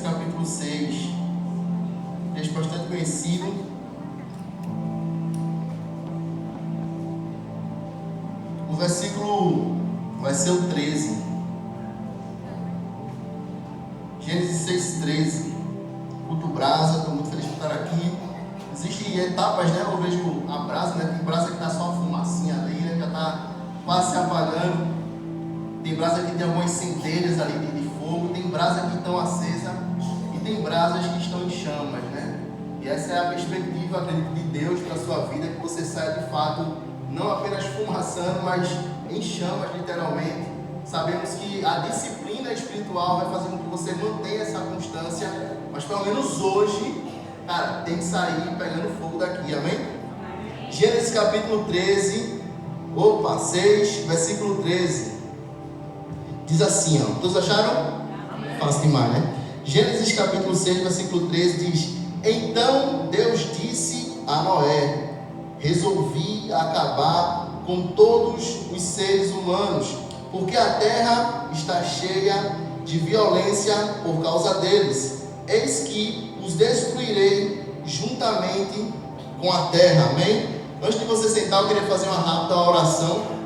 Gênesis capítulo 6, texto bastante conhecido. O versículo vai ser o 13. Gênesis 6, 13. Culto brasa, estou muito feliz por estar aqui. Existem etapas, né? Eu vejo a brasa, né? Tem brasa que está só uma fumacinha ali, né? Já está quase se apagando. Tem brasa que tem algumas centelhas ali de fogo. Tem brasa que estão acesas. E tem brasas que estão em chamas, né? E essa é a perspectiva, acredito, de Deus para a sua vida, que você saia de fato, não apenas fumaçando, mas em chamas, literalmente. Sabemos que a disciplina espiritual vai fazer com que você mantenha essa constância, mas pelo menos hoje, cara, tem que sair pegando fogo daqui, amém? Gênesis capítulo 6, versículo 13. Diz assim, ó, todos acharam? Fácil demais, né? Gênesis capítulo 6, versículo 13 diz: Então Deus disse a Noé: resolvi acabar com todos os seres humanos, porque a terra está cheia de violência por causa deles. Eis que os destruirei juntamente com a terra. Amém? Antes de você sentar, eu queria fazer uma rápida oração.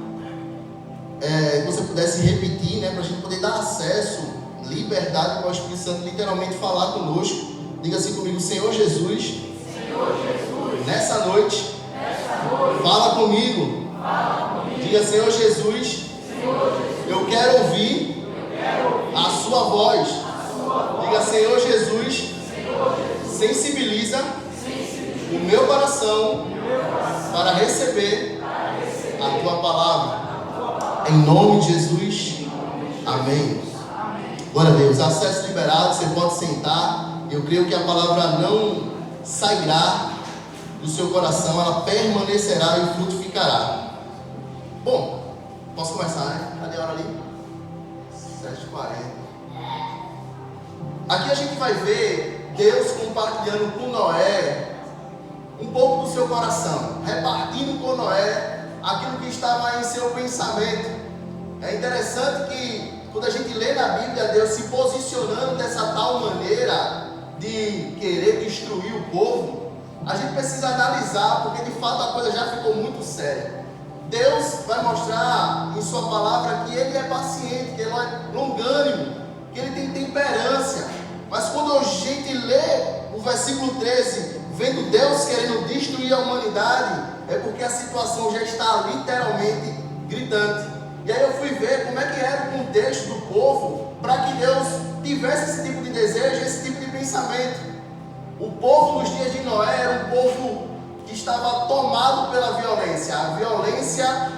Que você pudesse repetir, né? Para a gente poder dar acesso, liberdade para o Espírito Santo literalmente falar conosco. Diga assim comigo: Senhor Jesus, nessa noite, fala comigo. Diga: Senhor Jesus, eu quero ouvir a sua voz. Diga: Senhor Jesus, sensibiliza o meu coração para receber a tua palavra. Em nome de Jesus, amém. Glória a Deus. Acesso liberado, você pode sentar. Eu creio que a palavra não sairá do seu coração, ela permanecerá e frutificará. Bom, posso começar, né? Cadê a hora ali? 7h40. Aqui a gente vai ver Deus compartilhando com Noé um pouco do seu coração, repartindo com Noé aquilo que estava em seu pensamento. É interessante que quando a gente lê na Bíblia Deus se posicionando dessa tal maneira de querer destruir o povo, a gente precisa analisar, porque de fato a coisa já ficou muito séria. Deus vai mostrar em sua palavra que Ele é paciente, que Ele é longânimo, que Ele tem temperança. Mas quando a gente lê o versículo 13, vendo Deus querendo destruir a humanidade, é porque a situação já está literalmente gritante. E aí eu fui ver como é que era o contexto do povo para que Deus tivesse esse tipo de desejo, esse tipo de pensamento. O povo nos dias de Noé era um povo que estava tomado pela violência. A violência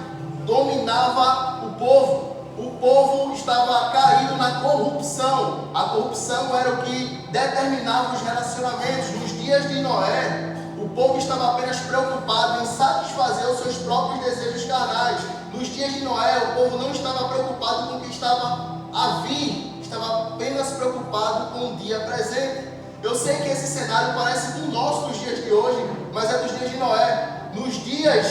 dominava o povo. O povo estava caído na corrupção. A corrupção era o que determinava os relacionamentos. Nos dias de Noé, o povo estava apenas preocupado em satisfazer os seus próprios desejos carnais. Nos dias de Noé, o povo não estava preocupado com o que estava a vir, estava apenas preocupado com o dia presente. Eu sei que esse cenário parece com o nosso nos dias de hoje, mas é dos dias de Noé. Nos dias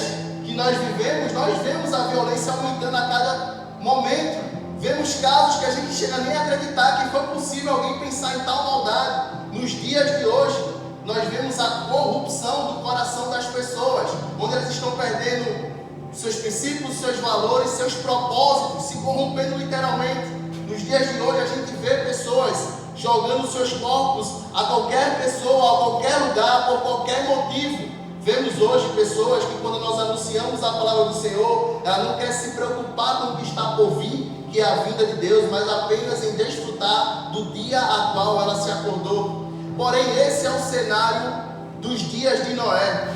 que nós vivemos, nós vemos a violência aumentando a cada momento. Vemos casos que a gente chega nem a acreditar que foi possível alguém pensar em tal maldade. Nos dias de hoje, nós vemos a corrupção do coração das pessoas, onde elas estão perdendo seus princípios, seus valores, seus propósitos, se corrompendo literalmente. Nos dias de hoje a gente vê pessoas jogando seus corpos a qualquer pessoa, a qualquer lugar, por qualquer motivo. Vemos hoje pessoas que quando nós anunciamos a palavra do Senhor, ela não quer se preocupar com o que está por vir, que é a vinda de Deus, mas apenas em desfrutar do dia a qual ela se acordou. Porém, esse é o cenário dos dias de Noé.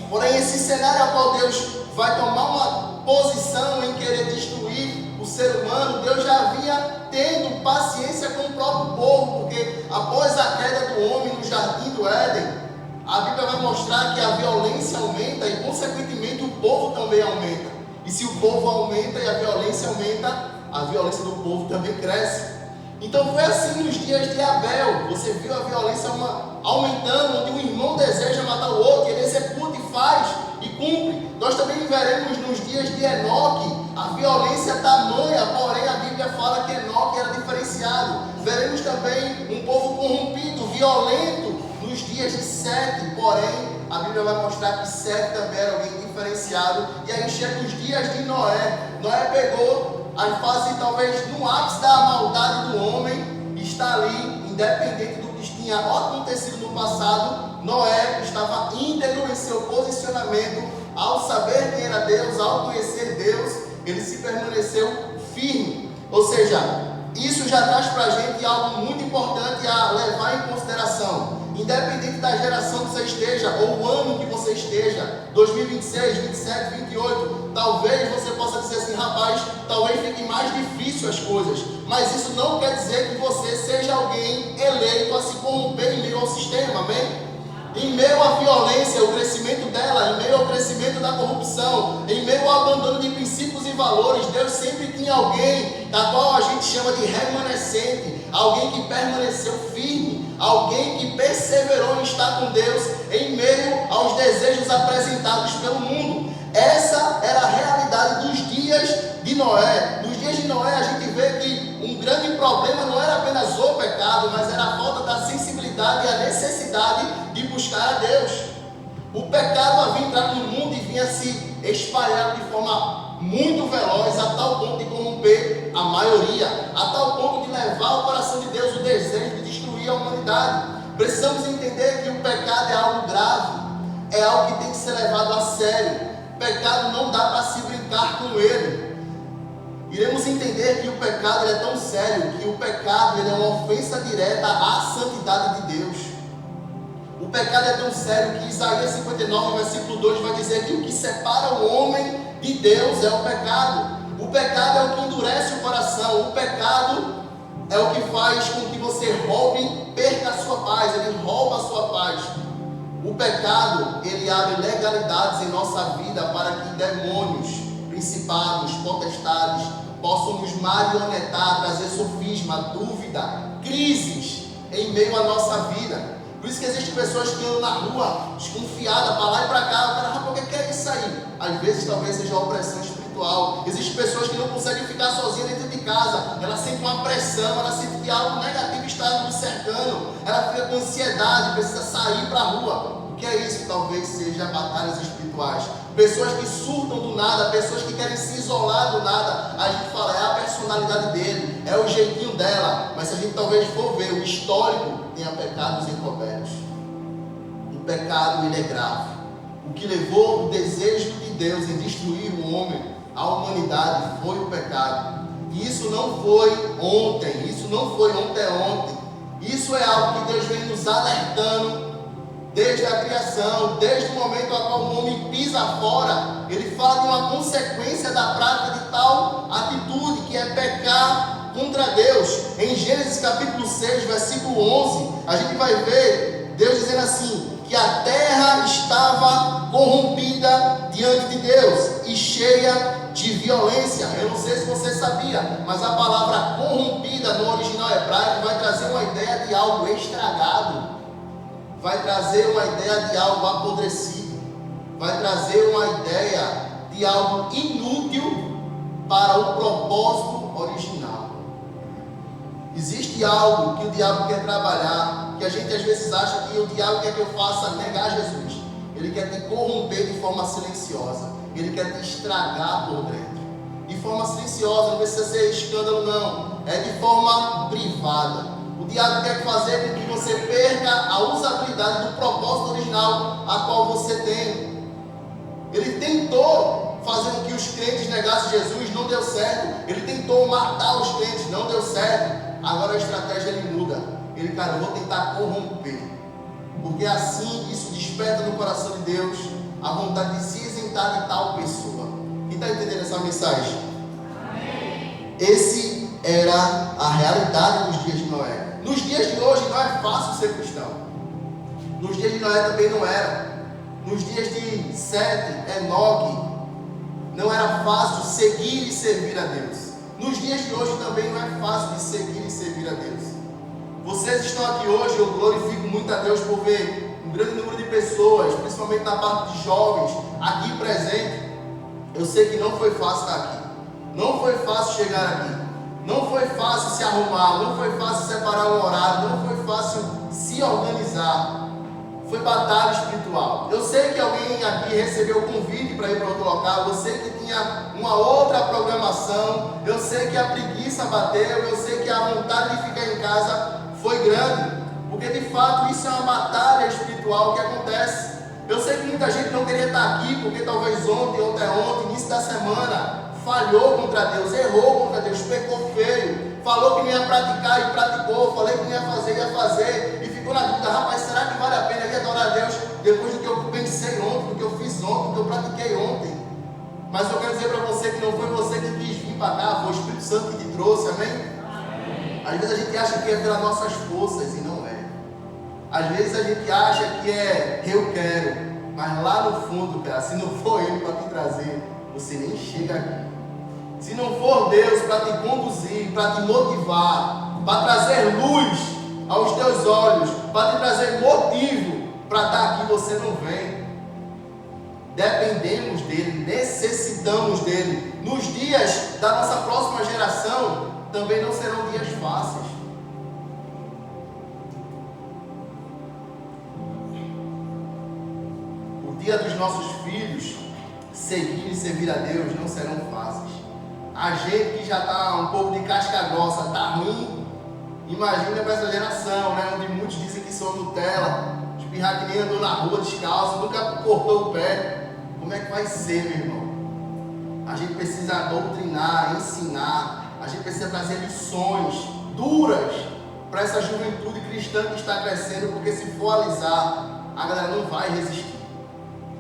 Porém, esse cenário ao qual Deus vai tomar uma posição em querer destruir o ser humano, Deus já havia tendo paciência com o próprio povo, porque após a queda do homem no jardim do Éden, a Bíblia vai mostrar que a violência aumenta e, consequentemente, o povo também aumenta. E se o povo aumenta e a violência aumenta, a violência do povo também cresce. Então foi assim nos dias de Abel. Você viu a violência aumentando, onde um irmão deseja matar o outro, ele executa e faz e cumpre. Nós também veremos nos dias de Enoque a violência tamanha, porém a Bíblia fala que Enoque era diferenciado. Veremos também um povo violento nos dias de Sete, porém, a Bíblia vai mostrar que Sete também era alguém diferenciado. E aí chega os dias de Noé. Noé pegou a fase, talvez, no ápice da maldade do homem, está ali, independente do que tinha acontecido no passado. Noé estava íntegro em seu posicionamento, ao saber quem era Deus, ao conhecer Deus, ele se permaneceu firme. Ou seja, isso já traz para a gente algo muito importante a levar em consideração. Independente da geração que você esteja, ou o ano que você esteja, 2026, 27, 28, talvez você possa dizer assim, rapaz, talvez fique mais difícil as coisas, mas isso não quer dizer que você seja alguém eleito a se corromper em meio ao sistema, amém? Em meio à violência, o crescimento dela, em meio ao crescimento da corrupção, em meio ao abandono de princípios e valores, Deus sempre tinha alguém, da qual a gente chama de remanescente, alguém que permaneceu firme, alguém que perseverou em estar com Deus em meio aos desejos apresentados pelo mundo. Essa era a realidade dos dias de Noé. Nos dias de Noé a gente vê que um grande problema não era apenas o pecado, mas era a falta da sensibilidade e a necessidade de buscar a Deus. O pecado havia entrado no mundo e vinha se espalhar de forma muito veloz, a tal ponto de corromper a maioria, a tal ponto de levar ao coração de Deus o desejo de destruir a humanidade. Precisamos entender que o pecado é algo grave, é algo que tem que ser levado a sério. O pecado não dá para se brincar com ele. Iremos entender que o pecado é tão sério, que o pecado é uma ofensa direta à santidade de Deus. O pecado é tão sério que Isaías 59, versículo 2 vai dizer que o que separa o homem de Deus é o pecado. O pecado é o que endurece o coração. O pecado é o que faz com que você roube, perca a sua paz. Ele rouba a sua paz. O pecado, ele abre legalidades em nossa vida para que demônios, principados, potestades possam nos marionetar, trazer sofisma, dúvida, crises em meio à nossa vida. Por isso que existem pessoas que andam na rua desconfiadas para lá e para cá. O cara, rapaz, o que é isso aí? Às vezes talvez seja uma opressão espiritual. Existem pessoas que não conseguem ficar sozinhas dentro de casa. Ela sente uma pressão, ela sente que algo negativo está nos cercando. Ela fica com ansiedade, precisa sair para a rua. O que é isso? Talvez seja batalhas espirituais. Pessoas que surtam do nada, pessoas que querem se isolar do nada. A gente fala, é a personalidade dele, é o jeitinho dela. Mas se a gente talvez for ver o histórico, tenha pecados encobertos. O pecado, ele é grave. O que levou o desejo de Deus em destruir o homem, a humanidade, foi o pecado. E isso não foi ontem, isso não foi ontem. Isso é algo que Deus vem nos alertando desde a criação, desde o momento ao qual o homem pisa fora. Ele fala de uma consequência da prática de tal atitude, que é pecar contra Deus. Em Gênesis capítulo 6, versículo 11, a gente vai ver Deus dizendo assim, que a terra estava corrompida diante de Deus e cheia de violência. Eu não sei se você sabia, mas a palavra corrompida no original hebraico vai trazer uma ideia de algo estragado, vai trazer uma ideia de algo apodrecido, vai trazer uma ideia de algo inútil para o propósito original. Existe algo que o diabo quer trabalhar, que a gente às vezes acha que o diabo quer que eu faça negar Jesus. Ele quer te corromper de forma silenciosa, ele quer te estragar por dentro. De forma silenciosa, não precisa ser escândalo não, é de forma privada. O diabo quer fazer com que você perca a usabilidade do propósito original a qual você tem. Ele tentou fazer com que os crentes negassem Jesus, não deu certo. Ele tentou matar os crentes, não deu certo. Agora a estratégia ele muda. Ele, cara, eu vou tentar corromper. Porque assim isso desperta no coração de Deus a vontade de se isentar de tal pessoa. Quem está entendendo essa mensagem? Amém. Esse era a realidade dos dias de Noé. Nos dias de hoje não é fácil ser cristão. Nos dias de Noé também não era. Nos dias de Sete, Enoque, não era fácil seguir e servir a Deus. Nos dias de hoje também não é fácil de seguir e servir a Deus. Vocês estão aqui hoje, eu glorifico muito a Deus por ver um grande número de pessoas, principalmente na parte de jovens, aqui presente. Eu sei que não foi fácil estar aqui. Não foi fácil chegar aqui. Não foi fácil se arrumar, não foi fácil separar um horário, não foi fácil se organizar. Foi batalha espiritual. Eu sei que alguém aqui recebeu o convite para ir para outro local, eu sei que tinha uma outra programação, eu sei que a preguiça bateu, eu sei que a vontade de ficar em casa foi grande, porque de fato isso é uma batalha espiritual que acontece. Eu sei que muita gente não queria estar aqui, porque talvez ontem, início da semana, falhou contra Deus, errou contra Deus, pecou feio, falou que não ia praticar e praticou, falei que não ia fazer, e ficou na dúvida: rapaz, será que vale a pena ir adorar a Deus depois do que eu pensei ontem, do que eu fiz ontem, do que eu pratiquei ontem? Mas eu quero dizer para você que não foi você que quis vir para cá, foi o Espírito Santo que te trouxe, amém? Amém. Às vezes a gente acha que é pelas nossas forças e não é. Às vezes a gente acha que é eu quero, mas lá no fundo, cara, se não for Ele para te trazer, você nem chega aqui. Se não for Deus para te conduzir, para te motivar, para trazer luz aos teus olhos, para te trazer motivo para estar aqui, você não vem. Dependemos dele, necessitamos dele. Nos dias da nossa próxima geração também não serão dias fáceis. O dia dos nossos filhos seguir e servir a Deus não serão fáceis. A gente que já está um pouco de casca grossa, está ruim. Imagina para essa geração, né? Onde muitos dizem que são Nutella, espirrar que nem andou na rua descalço, nunca cortou o pé. Como é que vai ser, meu irmão? A gente precisa doutrinar, ensinar, a gente precisa trazer lições duras para essa juventude cristã que está crescendo, porque se for alisar, a galera não vai resistir.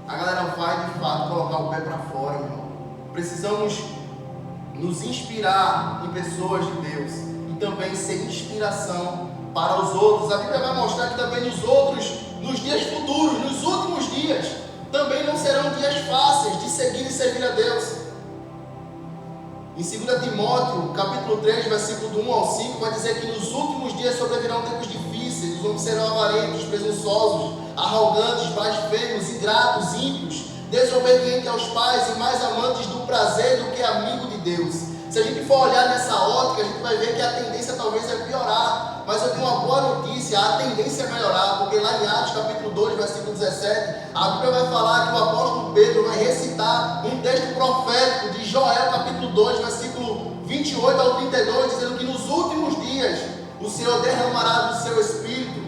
A galera vai, de fato, colocar o pé para fora, meu irmão. Precisamos nos inspirar em pessoas de Deus e também ser inspiração para os outros. A Bíblia vai mostrar que também nos dias futuros, nos últimos dias, também não serão dias fáceis de seguir e servir a Deus. Em 2 Timóteo, capítulo 3, versículo do 1 ao 5, vai dizer que nos últimos dias sobrevirão tempos difíceis, os homens serão avarentos, presunçosos, arrogantes, blasfemos, ingratos, ímpios, desobedientes aos pais e mais amantes do prazer do que amigo de Deus. Se a gente for olhar nessa ótica, a gente vai ver que a tendência talvez é piorar. Mas eu tenho uma boa notícia: a tendência é melhorar, porque lá em Atos capítulo 2, versículo 17, a Bíblia vai falar que o apóstolo Pedro vai recitar um texto profético de Joel capítulo 2, versículo 28 ao 32, dizendo que nos últimos dias o Senhor derramará do seu Espírito.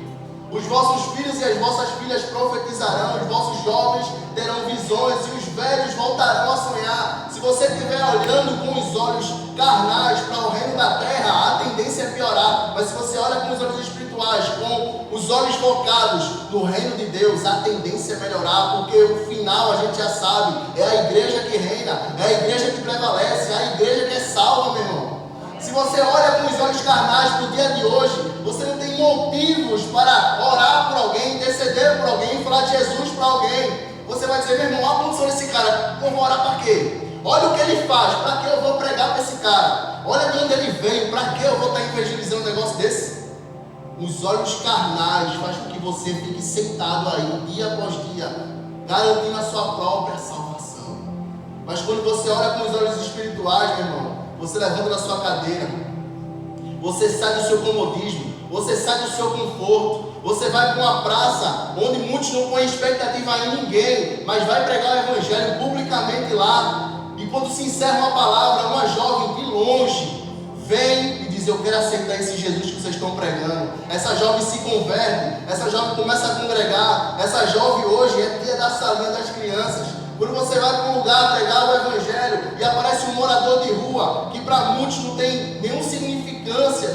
Os vossos filhos e as vossas filhas profetizarão, os vossos jovens terão visões e os velhos voltarão a sonhar. Se você estiver olhando com os olhos carnais para o reino da terra, a tendência é piorar. Mas se você olha com os olhos espirituais, com os olhos focados no reino de Deus, a tendência é melhorar, porque o final a gente já sabe, é a igreja que reina, é a igreja que prevalece, é a igreja que é salva, meu irmão. Se você olha com os olhos carnais para o dia de hoje, você não tem motivos para orar por alguém, interceder por alguém, falar de Jesus para alguém. Você vai dizer: meu irmão, olha a condição desse cara, eu vou orar para quê? Olha o que ele faz, para que eu vou pregar para esse cara? Olha de onde ele vem, para que eu vou estar evangelizando um negócio desse? Os olhos carnais fazem com que você fique sentado aí, dia após dia, garantindo a sua própria salvação. Mas quando você olha com os olhos espirituais, meu irmão, você levanta da sua cadeira, você sai do seu comodismo, você sai do seu conforto, você vai para uma praça onde muitos não põem expectativa em ninguém, mas vai pregar o evangelho publicamente lá. E quando se encerra uma palavra, uma jovem de longe vem e diz: eu quero aceitar esse Jesus que vocês estão pregando. Essa jovem se converte, essa jovem começa a congregar. Essa jovem hoje é dia da salinha das crianças. Quando você vai para um lugar pregar o evangelho e aparece um morador de rua, que para muitos não tem nenhuma significância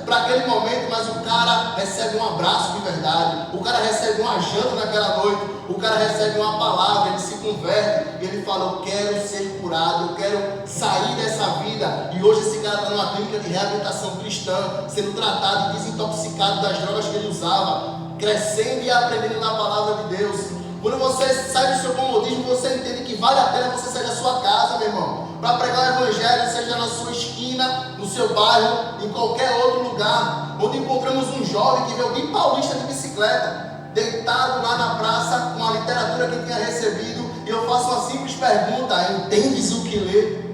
para aquele momento, mas o cara recebe um abraço de verdade, o cara recebe uma janta naquela noite, o cara recebe uma palavra, ele se converte e ele fala: eu quero ser curado, eu quero sair dessa vida. E hoje esse cara está numa clínica de reabilitação cristã, sendo tratado e desintoxicado das drogas que ele usava, crescendo e aprendendo na palavra de Deus. Quando você sai do seu comodismo, você entende que vale a pena você sair da sua casa, meu irmão, para pregar o evangelho, seja na sua esquina, no seu bairro, em qualquer outro lugar. Onde encontramos um jovem que veio de Paulista de bicicleta, deitado lá na praça com a literatura que tinha recebido, e eu faço uma simples pergunta: entendes o que lê?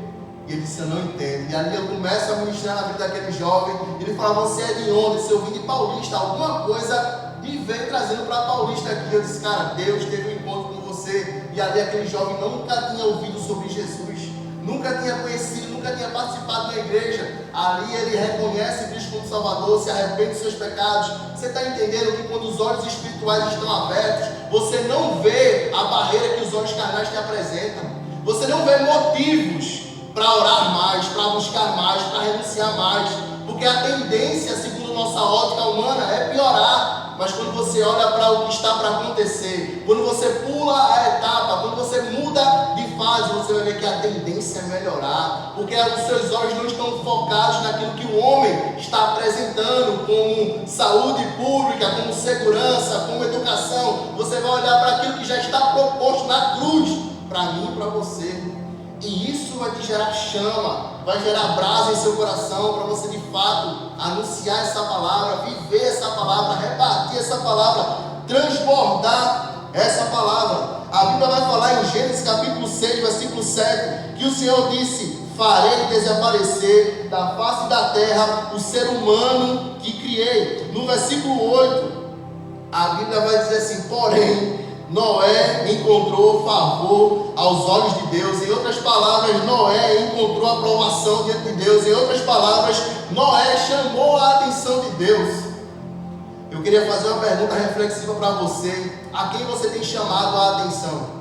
E ele disse: eu não entendo. E ali eu começo a ministrar na vida daquele jovem. Ele fala: você é de onde? Se eu vim de Paulista, alguma coisa me veio trazendo para Paulista aqui. Eu disse: cara, Deus teve um encontro com você. E ali aquele jovem nunca tinha ouvido sobre Jesus, nunca tinha conhecido, nunca tinha participado da igreja. Ali ele reconhece Cristo como Salvador, se arrepende dos seus pecados. Você está entendendo que quando os olhos espirituais estão abertos, você não vê a barreira que os olhos carnais te apresentam. Você não vê motivos para orar mais, para buscar mais, para renunciar mais, porque a tendência, segundo nossa ótica humana, é piorar. Mas quando você olha para o que está para acontecer, quando você pula a etapa, quando você muda de fase, você vai ver que a tendência é melhorar, porque os seus olhos não estão focados naquilo que o homem está apresentando como saúde pública, como segurança, como educação. Você vai olhar para aquilo que já está proposto na cruz, para mim e para você. E isso vai te gerar chama, vai gerar brasa em seu coração, para você de fato anunciar essa palavra, viver essa palavra, repartir essa palavra, transbordar essa palavra. A Bíblia vai falar em Gênesis capítulo 6, versículo 7, que o Senhor disse: farei desaparecer da face da terra o ser humano que criei. No versículo 8, a Bíblia vai dizer assim: porém Noé encontrou favor aos olhos de Deus. Em outras palavras, Noé encontrou aprovação diante de Deus. Em outras palavras, Noé chamou a atenção de Deus. Eu queria fazer uma pergunta reflexiva para você: a quem você tem chamado a atenção?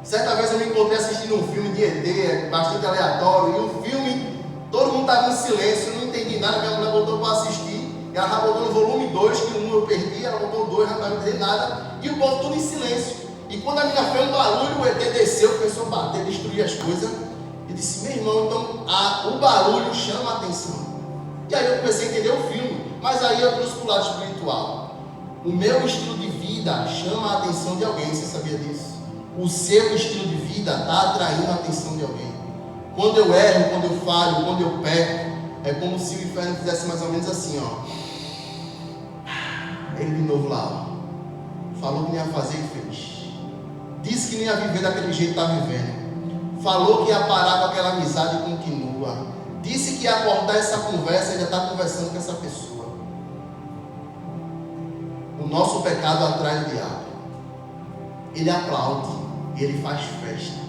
Certa vez eu me encontrei assistindo um filme de ET, bastante aleatório, e o filme, todo mundo estava em silêncio, eu não entendi nada. Minha mulher botou para assistir. Ela já botou no volume 2, que o 1 eu perdi, ela botou o 2, já não entender nada, e o povo tudo em silêncio. E quando a minha fez um barulho, o ET desceu, começou a bater, destruir as coisas. Eu disse: meu irmão, então o barulho chama a atenção. E aí eu comecei a entender o filme, mas aí eu trouxe para o lado espiritual. O meu estilo de vida chama a atenção de alguém, você sabia disso? O seu estilo de vida está atraindo a atenção de alguém. Quando eu erro, quando eu falho, quando eu peco, é como se o inferno fizesse mais ou menos assim, ó. Ele de novo lá, ó. Falou que não ia fazer e fez. Disse que não ia viver daquele jeito que está vivendo. Falou que ia parar com aquela amizade e continua. Disse que ia cortar essa conversa e ainda está conversando com essa pessoa. O nosso pecado atrai o diabo. Ele aplaude, ele faz festa.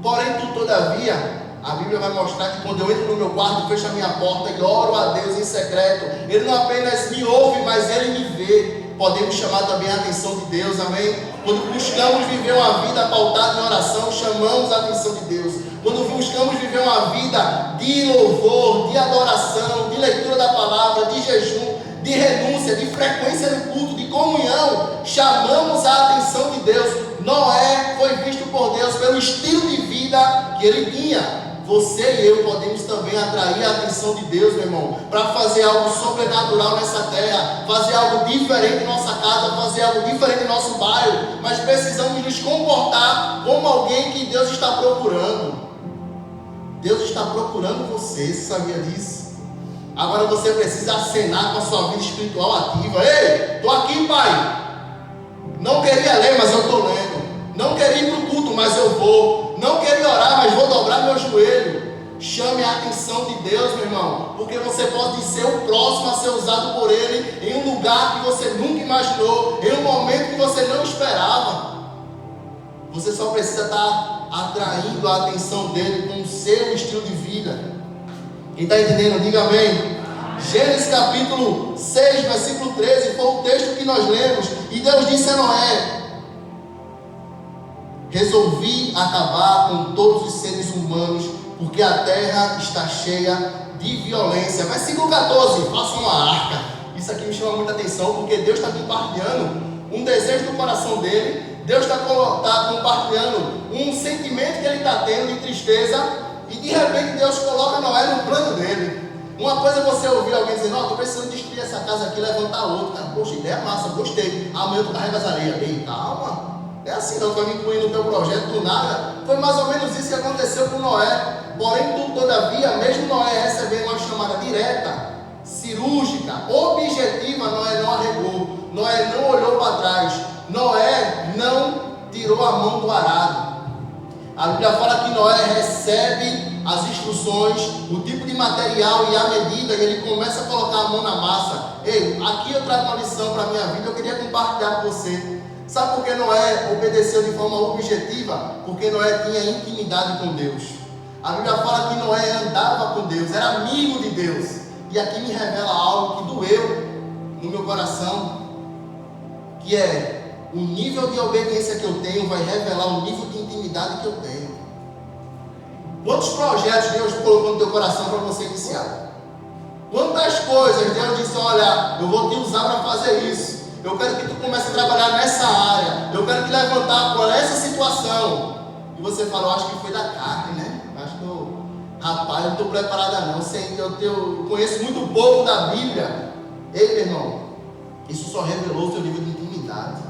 Porém, todavia, a Bíblia vai mostrar que quando eu entro no meu quarto, fecho a minha porta e oro a Deus em secreto, Ele não apenas me ouve, mas Ele me vê. Podemos chamar também a atenção de Deus, amém? Quando buscamos viver uma vida pautada em oração, chamamos a atenção de Deus. Quando buscamos viver uma vida de louvor, de adoração, de leitura da palavra, de jejum, de renúncia, de frequência no culto, de comunhão, chamamos a atenção de Deus. Noé foi visto por Deus pelo estilo de vida que ele tinha. Você e eu podemos também atrair a atenção de Deus, meu irmão, para fazer algo sobrenatural nessa terra, fazer algo diferente em nossa casa, fazer algo diferente em nosso bairro, mas precisamos nos comportar como alguém que Deus está procurando. Deus está procurando você sabia disso? Agora você precisa acenar com a sua vida espiritual ativa. Ei, estou aqui, pai. Não queria ler, mas eu estou lendo. Não queria ir para o culto, mas eu vou. Não queria orar, mas vou dobrar meu joelho. Chame a atenção de Deus, meu irmão, porque você pode ser o próximo a ser usado por Ele em um lugar que você nunca imaginou, em um momento que você não esperava. Você só precisa estar atraindo a atenção dele com o seu estilo de vida. Quem está entendendo, diga amém. Gênesis capítulo 6, versículo 13, foi o texto que nós lemos. E Deus disse a Noé: resolvi acabar com todos os seres humanos, porque a terra está cheia de violência. Versículo 14, faça uma arca. Isso aqui me chama muita atenção, porque Deus está compartilhando um desejo do coração dele. Deus está compartilhando um sentimento que ele está tendo de tristeza. E de repente Deus coloca Noé no plano dele. Uma coisa é você ouvir alguém dizendo: não, estou precisando destruir essa casa aqui e levantar outra. Cara, poxa, ideia massa, gostei. Amanhã tu carrega as areias. Ei, calma. É assim não, tu vai me incluir no teu projeto do nada. Foi mais ou menos isso que aconteceu com Noé. Porém, todavia, mesmo Noé recebendo uma chamada direta, cirúrgica, objetiva, Noé não arregou. Noé não olhou para trás. Noé não tirou a mão do arado. A Bíblia fala que Noé recebe as instruções, o tipo de material e a medida, e ele começa a colocar a mão na massa. Ei, aqui eu trago uma lição para a minha vida, eu queria compartilhar com você. Sabe por que Noé obedeceu de forma objetiva? Porque Noé tinha intimidade com Deus. A Bíblia fala que Noé andava com Deus, era amigo de Deus. E aqui me revela algo que doeu no meu coração, que é o nível de obediência que eu tenho vai revelar o nível de intimidade que eu tenho. Quantos projetos Deus colocou no teu coração para você iniciar? Quantas coisas Deus disse, olha, eu vou te usar para fazer isso. Eu quero que tu comece a trabalhar nessa área. Eu quero te levantar por essa situação. E você falou, acho que foi da carne, né? Acho que rapaz, eu não estou preparada não. Eu conheço muito pouco da Bíblia. Ei, meu irmão, isso só revelou o seu nível de intimidade.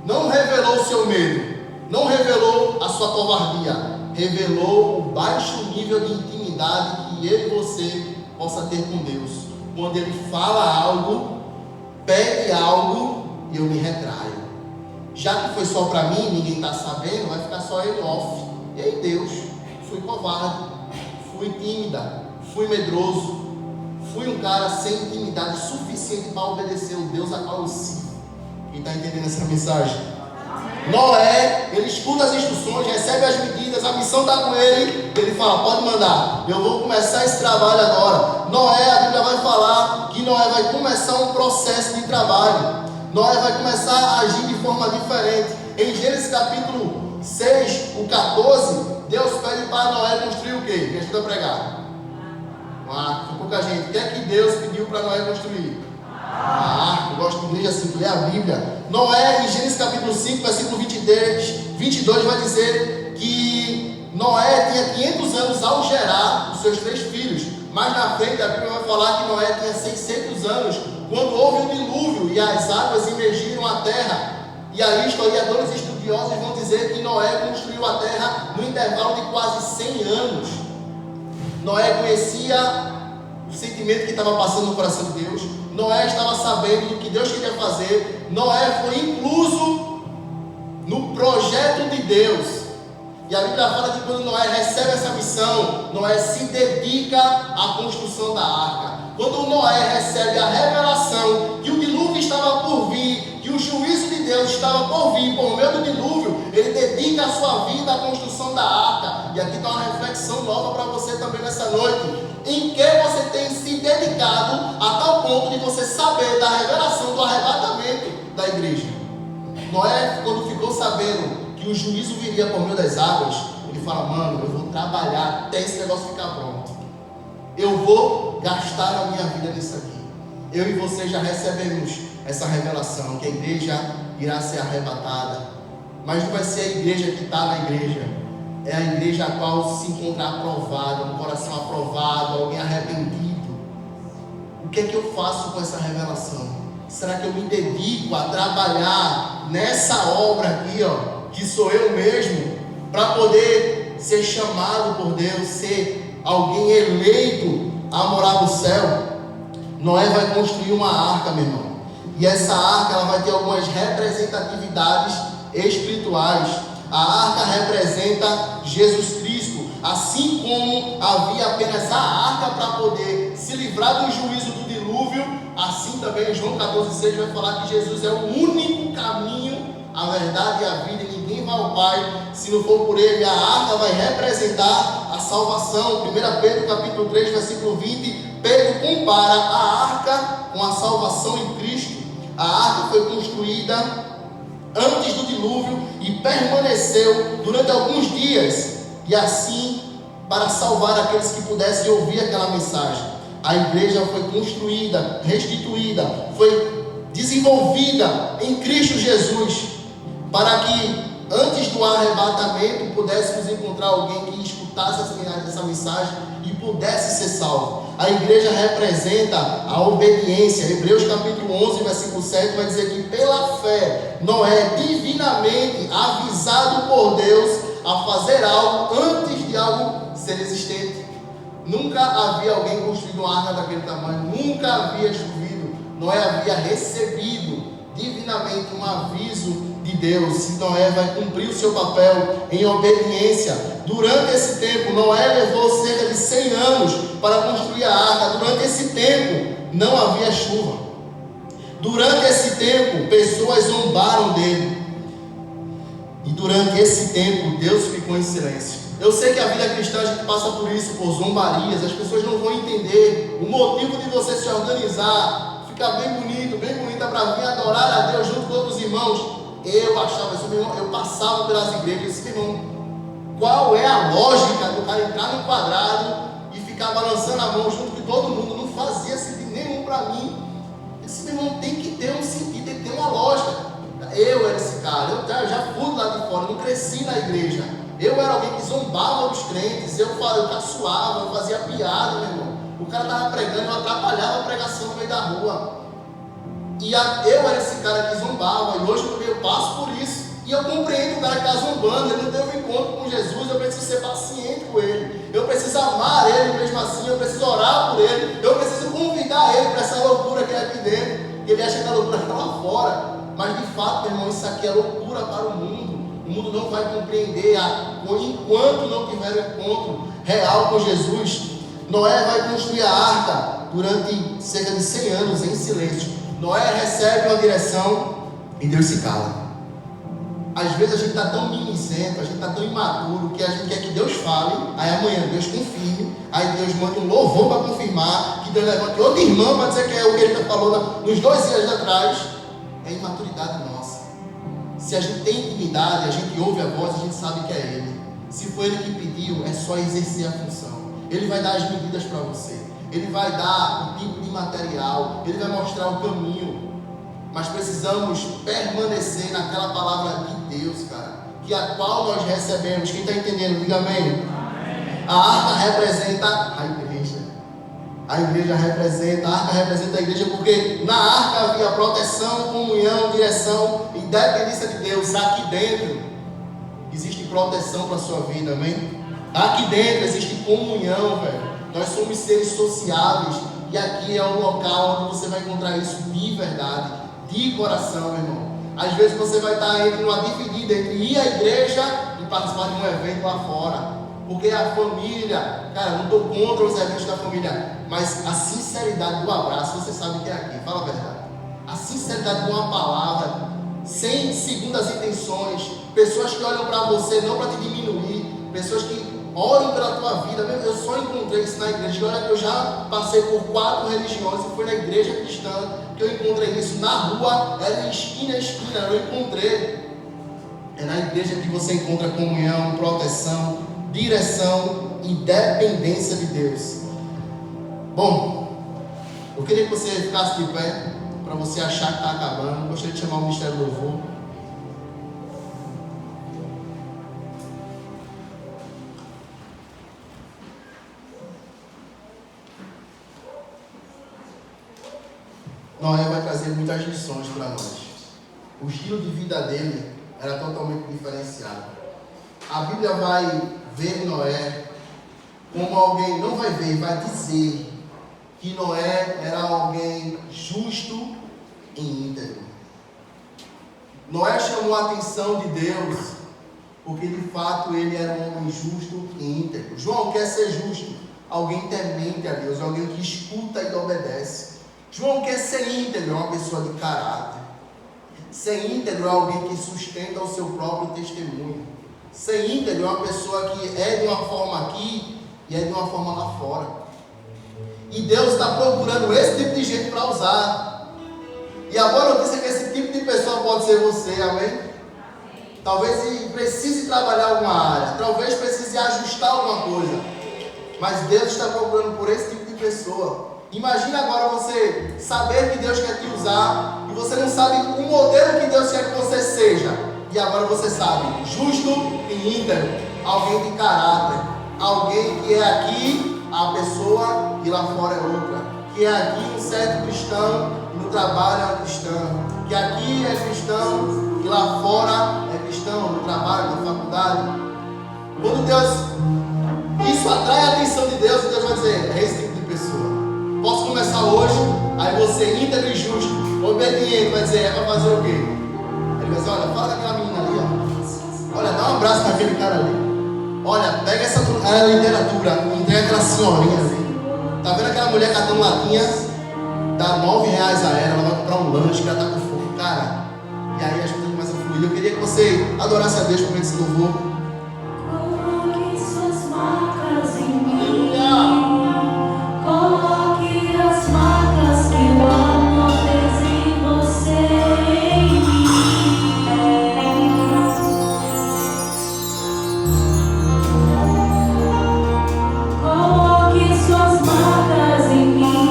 Não revelou o seu medo. Não revelou a sua covardia. Revelou o baixo nível de intimidade que eu e você possa ter com Deus. Quando Ele fala algo, pede algo e eu me retraio. Já que foi só para mim, ninguém está sabendo, vai ficar só ele off. E aí Deus, fui covarde, fui tímida, fui medroso, fui um cara sem intimidade suficiente para obedecer o Deus a qual eu sirvo. Quem está entendendo essa mensagem? Noé, ele escuta as instruções, recebe as medidas, a missão está com ele, ele fala, pode mandar, eu vou começar esse trabalho agora. Noé, a Bíblia vai falar que Noé vai começar um processo de trabalho. Noé vai começar a agir de forma diferente. Em Gênesis capítulo 6, o 14, Deus pede para Noé construir o quê? Me ajuda a pregar. Foi pouca gente. O que é que Deus pediu para Noé construir? Eu gosto de igreja assim, ler a Bíblia. Noé, em Gênesis capítulo 5, versículo 22, vai dizer que Noé tinha 500 anos ao gerar os seus 3 filhos. Mais na frente a Bíblia vai falar que Noé tinha 600 anos quando houve o dilúvio e as águas imergiram a terra. E aí historiadores estudiosos vão dizer que Noé construiu a terra no intervalo de quase 100 anos. Noé conhecia o sentimento que estava passando no coração de Deus. Noé estava sabendo do que Deus queria fazer. Noé foi incluso no projeto de Deus. E a Bíblia fala que quando Noé recebe essa missão, Noé se dedica à construção da arca. Quando Noé recebe a revelação que o dilúvio estava por vir, que o juízo de Deus estava por vir por meio do dilúvio, ele dedica a sua vida à construção da arca. E aqui está uma reflexão nova para você também nessa noite. Em que você tem se dedicado a tal ponto de você saber da revelação do arrebatamento da igreja? Noé, quando ficou sabendo que o juízo viria por meio das águas, ele fala, mano, eu vou trabalhar até esse negócio ficar pronto. Eu vou gastar a minha vida nisso aqui. Eu e você já recebemos essa revelação, que a igreja irá ser arrebatada. Mas não vai ser a igreja que está na igreja. É a igreja a qual se encontrar aprovada, um coração aprovado, alguém arrependido. O que é que eu faço com essa revelação? Será que eu me dedico a trabalhar nessa obra aqui, que sou eu mesmo, para poder ser chamado por Deus, ser alguém eleito a morar no céu? Noé vai construir uma arca, meu irmão. E essa arca ela vai ter algumas representatividades espirituais. A arca representa Jesus Cristo. Assim como havia apenas a arca para poder se livrar do juízo do dilúvio, assim também João 14,6 vai falar que Jesus é o único caminho, a verdade e a vida, e ninguém vai ao Pai se não for por Ele. A arca vai representar a salvação. 1 Pedro capítulo 3, versículo 20, Pedro compara a arca com a salvação em Cristo. A arca foi construída antes do dilúvio e permaneceu durante alguns dias, e assim para salvar aqueles que pudessem ouvir aquela mensagem. A igreja foi construída, restituída, foi desenvolvida em Cristo Jesus, para que antes do arrebatamento pudéssemos encontrar alguém que escutasse essa mensagem e pudesse ser salvo. A igreja representa a obediência. Hebreus capítulo 11, versículo 7 vai dizer que pela fé Noé, divinamente avisado por Deus a fazer algo antes de algo ser existente. Nunca havia alguém construído uma arca daquele tamanho, nunca havia chovido. Noé havia recebido divinamente um aviso de Deus, se Noé vai cumprir o seu papel em obediência. Durante esse tempo, Noé levou cerca de 100 anos para construir a arca. Durante esse tempo, não havia chuva. Durante esse tempo, pessoas zombaram dele. E durante esse tempo, Deus ficou em silêncio. Eu sei que a vida cristã a gente passa por isso, por zombarias. As pessoas não vão entender o motivo de você se organizar, ficar bem bonito, bem bonita para vir adorar a Deus junto com outros irmãos. Eu achava isso, meu irmão, eu passava pelas igrejas e disse, meu irmão, qual é a lógica do cara entrar num quadrado e ficar balançando a mão junto com todo mundo? Não fazia sentido nenhum para mim. Esse meu irmão tem que ter um sentido, tem que ter uma lógica. Eu era esse cara, eu já fui lá de fora, eu não cresci na igreja. Eu era alguém que zombava dos crentes, eu caçoava, eu fazia piada, meu irmão. O cara estava pregando, eu atrapalhava a pregação no meio da rua. E eu era esse cara que zombava, e hoje eu passo por isso. E eu compreendo o cara que está zombando, ele não teve um encontro com Jesus, eu preciso ser paciente com ele. Eu preciso amar ele mesmo assim, eu preciso orar por ele. Eu preciso convidar ele para essa loucura que é aqui dentro. Que ele acha que a loucura está lá fora. Mas de fato, meu irmão, isso aqui é loucura para o mundo. O mundo não vai compreender enquanto não tiver um encontro real com Jesus. Noé vai construir a arca durante cerca de 100 anos em silêncio. Noé recebe uma direção e Deus se cala. Às vezes a gente está tão mimizento, a gente está tão imaturo, que a gente quer que Deus fale, aí amanhã Deus confirme, aí Deus manda um louvor para confirmar, que Deus levante outra irmã para dizer que é o que ele falou nos 2 dias atrás. É imaturidade nossa. Se a gente tem intimidade, a gente ouve a voz, a gente sabe que é Ele. Se foi Ele que pediu, é só exercer a função. Ele vai dar as medidas para você. Ele vai dar o tipo de material. Ele vai mostrar o caminho. Mas precisamos permanecer naquela palavra de Deus, cara, que a qual nós recebemos. Quem está entendendo, diga amém. Amém. A arca representa a igreja. A igreja representa, a arca representa a igreja, porque na arca havia proteção, comunhão, direção e dependência de Deus. Aqui dentro existe proteção para a sua vida, amém? Aqui dentro existe comunhão, velho. Nós somos seres sociáveis e aqui é o local onde você vai encontrar isso de verdade, de coração, meu irmão. Às vezes você vai estar entre uma dividida entre ir à igreja e participar de um evento lá fora. Porque a família, cara, não estou contra os eventos da família, mas a sinceridade do abraço, você sabe que é aqui, fala a verdade. A sinceridade de uma palavra, sem segundas intenções, pessoas que olham para você não para te diminuir, pessoas que oram pela tua vida. Eu só encontrei isso na igreja. Olha que eu já passei por 4 religiões e foi na igreja cristã que eu encontrei isso. Na rua, era em esquina a esquina, eu encontrei. É na igreja que você encontra comunhão, proteção, direção e dependência de Deus. Bom, eu queria que você ficasse de pé, para você achar que está acabando. Eu gostaria de chamar o Ministério do Louvor. Noé vai trazer muitas lições para nós. O estilo de vida dele era totalmente diferenciado. A Bíblia vai ver Noé como alguém, não vai ver, vai dizer que Noé era alguém justo e íntegro. Noé chamou a atenção de Deus porque de fato ele era um homem justo e íntegro. João quer ser justo, alguém temente a Deus, alguém que escuta e obedece. João quer ser íntegro, é uma pessoa de caráter. Ser íntegro é alguém que sustenta o seu próprio testemunho. Ser íntegro é uma pessoa que é de uma forma aqui e é de uma forma lá fora. E Deus está procurando esse tipo de gente para usar. E a boa notícia é que esse tipo de pessoa pode ser você, amém? Talvez precise trabalhar alguma área, talvez precise ajustar alguma coisa. Mas Deus está procurando por esse tipo de pessoa. Imagina agora você saber que Deus quer te usar e você não sabe o modelo que Deus quer que você seja. E agora você sabe, justo e íntegro, alguém de caráter, alguém que é aqui a pessoa e lá fora é outra, que é aqui um certo cristão e no trabalho é um cristão, que aqui é cristão e lá fora é cristão, no trabalho, na faculdade. Quando Deus, isso atrai a atenção de Deus, e Deus vai dizer, é esse tipo de pessoa. Posso começar hoje Aí você, íntegro e justo, obediente, vai dizer, é para fazer o quê? Ele vai dizer, olha, fala daquela menina ali, ó. Olha, dá um abraço naquele cara ali. Olha, pega essa literatura, entrega aquela senhorinha ali. Tá vendo aquela mulher catando latinha? Dá R$9 a ela vai comprar um lanche que ela tá com fome, cara. E aí as coisas começam a fluir. Eu queria que você adorasse a Deus por meio desse louvor. Coloque suas marcas em mim. Coloque as marcas que o amor fez em você, em mim. Coloque suas marcas em mim.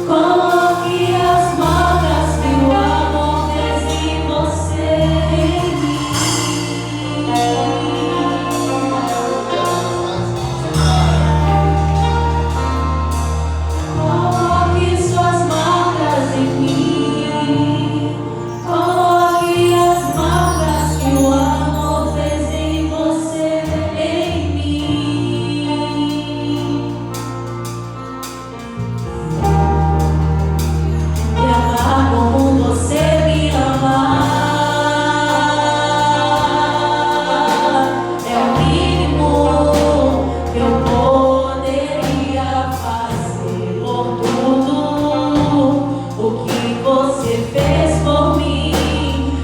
Coloque as marcas que o amor fez em você, em mim. Coloque suas marcas em mim. Coloque as marcas que o amor fez em você, em mim. Me amar como você me ama é o mínimo que eu poderia fazer por tudo o que você fez por mim.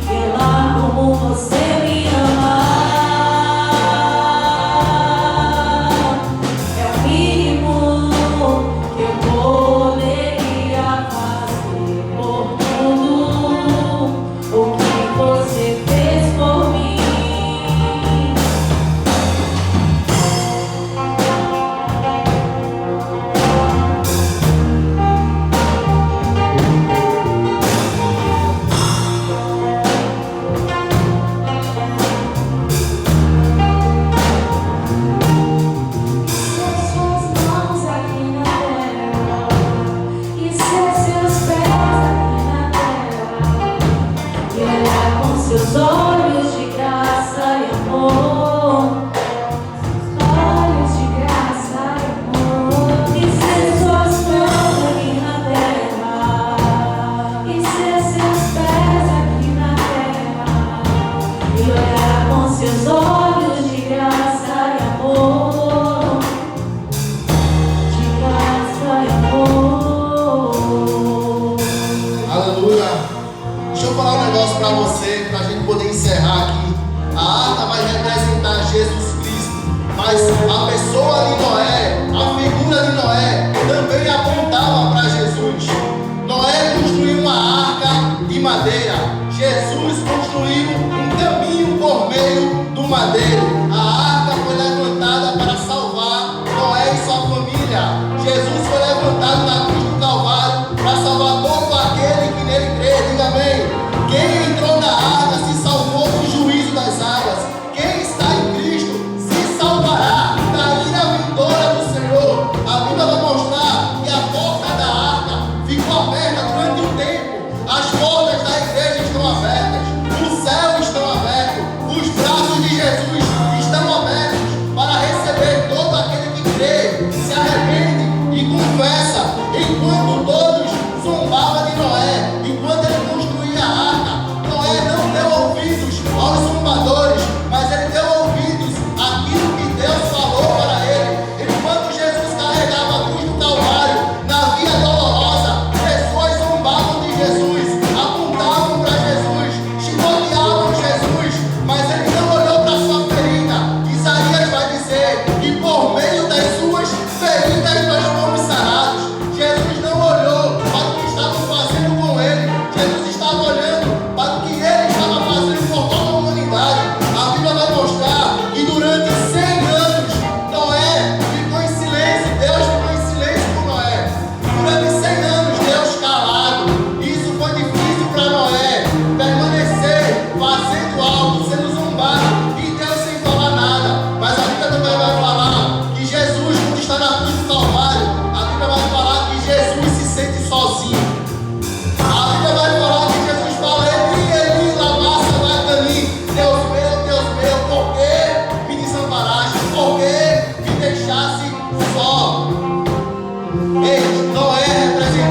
Me amar como você me ama é o mínimo que eu poderia fazer por tudo o que você fez por mim. Suas mãos aqui na terra e seus pés aqui na terra, e olhar com seus olhos de graça e amor, olhos de graça e amor, e ser suas mãos aqui na terra e seus pés aqui na terra, e olhar com seus olhos de graça e amor, de graça e amor. Aleluia. Deixa eu falar um negócio para você, para a gente poder encerrar aqui. A arca vai representar Jesus Cristo, mas a pessoa de Noé, a figura de Noé, também apontava para Jesus. Noé construiu uma arca de madeira. Jesus construiu um caminho por meio do madeiro. A arca foi levantada para salvar Noé e sua família. Jesus foi levantado na cruz do Calvário para salvar todo aquele que nele crê. Diga amém. Quem entrou na arca se salvou do juízo das águas. Quem está em Cristo se salvará da ira vindoura do Senhor. A Bíblia vai mostrar que a porta da arca ficou aberta durante um tempo. As portas da igreja estão abertas. O céu está aberto. Os braços de Jesus estão abertos para receber todo aquele que crê, se arrepende e confessa. Enquanto todos zombavam de Noé, enquanto ele construía a arca, Noé não deu ouvidos aos zombadores, mas ele deu ouvidos àquilo que Deus falou para ele. Enquanto Jesus carregava a cruz do Calvário na via dolorosa, pessoas zombavam de Jesus, apontavam para Jesus, chicoteavam Jesus, mas ele não olhou para sua ferida. Isaías vai dizer que por meio das suas feridas nós fomos sarados. Jesus não olhou para o que estavam fazendo com ele. Jesus estava olhando para o que ele estava fazendo por toda a humanidade. A Bíblia vai mostrar que durante 100 anos Noé ficou em silêncio. Deus ficou em silêncio com Noé. Durante 100 anos Deus calado. Isso foi difícil para Noé permanecer fazendo algo, sendo zombado e Deus sem falar nada. Mas a Bíblia também vai falar que Jesus, quando está na cruz do Calvário, a Bíblia vai falar que Jesus se sente sozinho. A Bíblia vai falar que Jesus fala: Eli, Eli, lama sabachthani. Deus meu, por que me desamparaste? Por que me deixaste só? Ei, Noé representava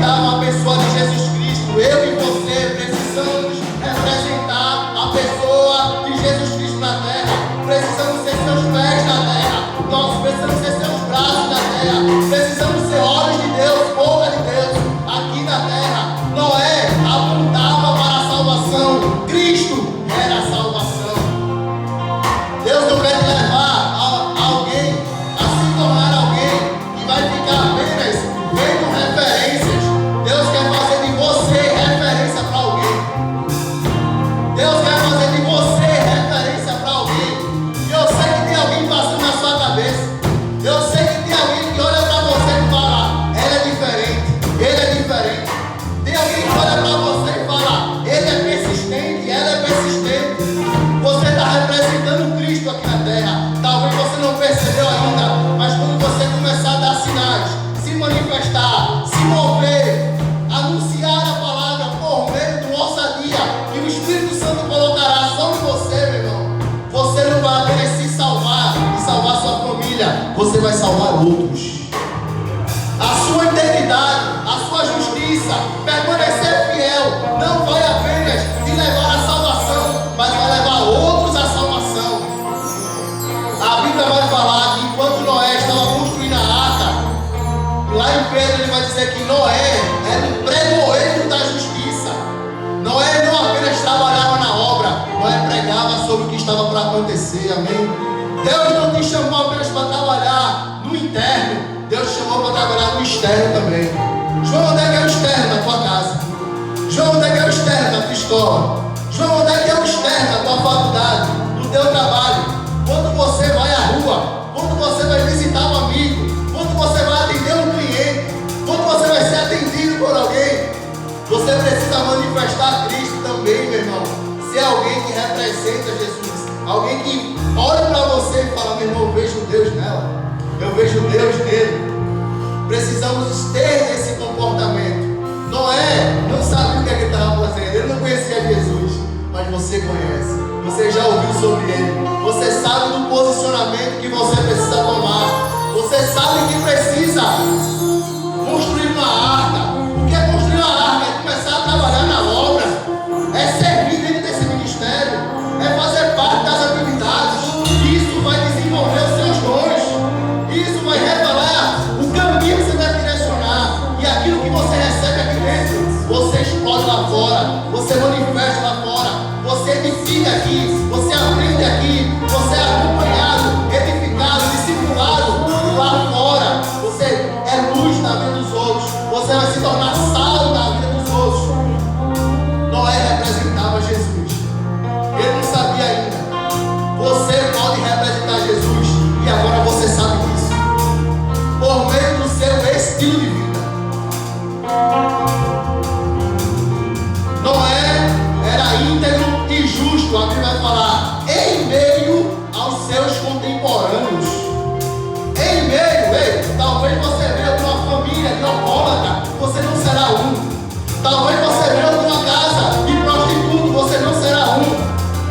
justiça. Permanecer fiel não vai apenas te levar à salvação, mas vai levar outros à salvação. A Bíblia vai falar que enquanto Noé estava construindo a arca, lá em Pedro ele vai dizer que Noé era um pregoeiro da justiça. Noé não apenas trabalhava na obra, Noé pregava sobre o que estava para acontecer, amém? Deus não te chamou apenas para trabalhar no interno, Deus te chamou para trabalhar no externo também. João, onde é que é o externo da tua casa? João, onde é que é o externo da tua escola? João, onde é que é o externo da tua faculdade, do teu trabalho? Quando você vai à rua, quando você vai visitar um amigo, quando você vai atender um cliente, quando você vai ser atendido por alguém, você precisa manifestar Cristo também, meu irmão. Ser alguém que representa Jesus, alguém que olha para você e fala: meu irmão, eu vejo Deus nela, eu vejo Deus nele. Precisamos ter esse comportamento. Noé não sabia o que ele estava fazendo, ele não conhecia Jesus, mas você conhece, você já ouviu sobre ele, você sabe do posicionamento que você precisa tomar, você sabe que precisa construir uma arca. O que é construir uma arca? É começar a trabalhar na obra, é servir dentro desse ministério, é fazer parte das atividades. Isso vai desenvolver os seus dons, isso vai revelar o caminho que você deve direcionar, e aquilo que você recebe aqui dentro, você explode lá fora, você manifesta lá fora, você edifica aqui, você aprende aqui, você é acompanhado, edificado, discipulado lá fora. Você é luz na vida dos outros, você vai se tornar sal na vida dos outros. Noé representava Jesus, ele não sabia ainda. Você pode representar Jesus, e agora você sabe disso, por meio do seu estilo de vida. Noé era íntegro e justo, a Bíblia vai falar, em meio aos seus contemporâneos. Em meio, talvez você veja de uma família de alcoólatra, você não será um. Talvez você veja de uma casa de prostituto, você não será um.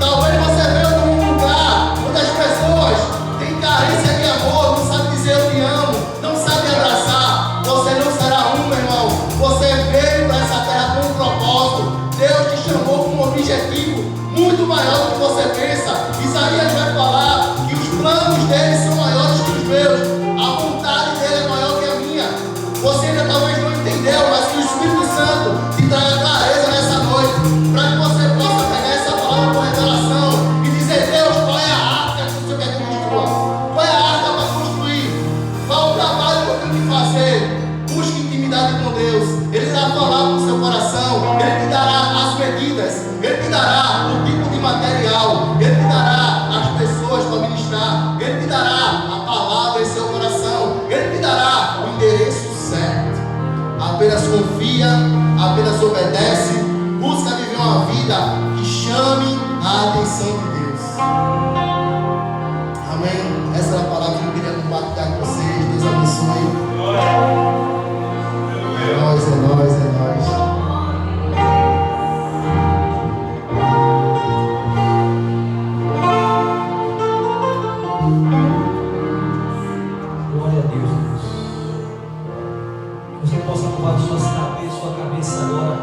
Talvez você veja de um lugar onde as pessoas têm carência de amor, não sabem dizer eu te amo, não sabem abraçar, você não será um, meu irmão. Você veio para essa terra com um propósito. Deus te chamou com um objetivo muito maior do que você pensa. Isaías vai falar que os planos dele são maiores que os meus, a vontade dele é maior que a minha. Você ainda talvez não entendeu, mas que o Espírito Santo te traga clareza nessa noite, para que você possa pegar essa palavra com revelação e dizer: Deus, qual é a arca que o Senhor quer que construa? Qual é a arca para construir? Qual o trabalho que eu tenho que fazer? Busque intimidade com Deus, Ele irá falar com o seu coração, Ele te dará as medidas, Ele te dará o tipo de material, Ele te dará as pessoas para ministrar, Ele te dará a palavra em seu coração, Ele te dará o endereço certo. Apenas confia, apenas obedece, busca viver uma vida que chame a atenção de Deus. Amém? Essa é a palavra que eu queria compartilhar com vocês. Deus abençoe. É nóis, é nóis, é nóis. Glória a Deus, Deus. Que você possa curvar sua cabeça agora,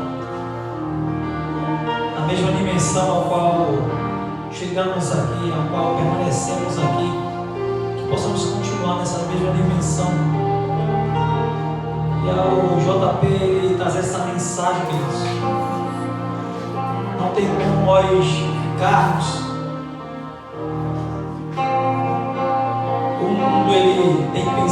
na mesma dimensão ao qual chegamos aqui, ao qual permanecemos aqui, que possamos continuar nessa mesma dimensão. E ao JP ele trazer essa mensagem, queridos, não tem como nós ficarmos. O mundo ele tem pensado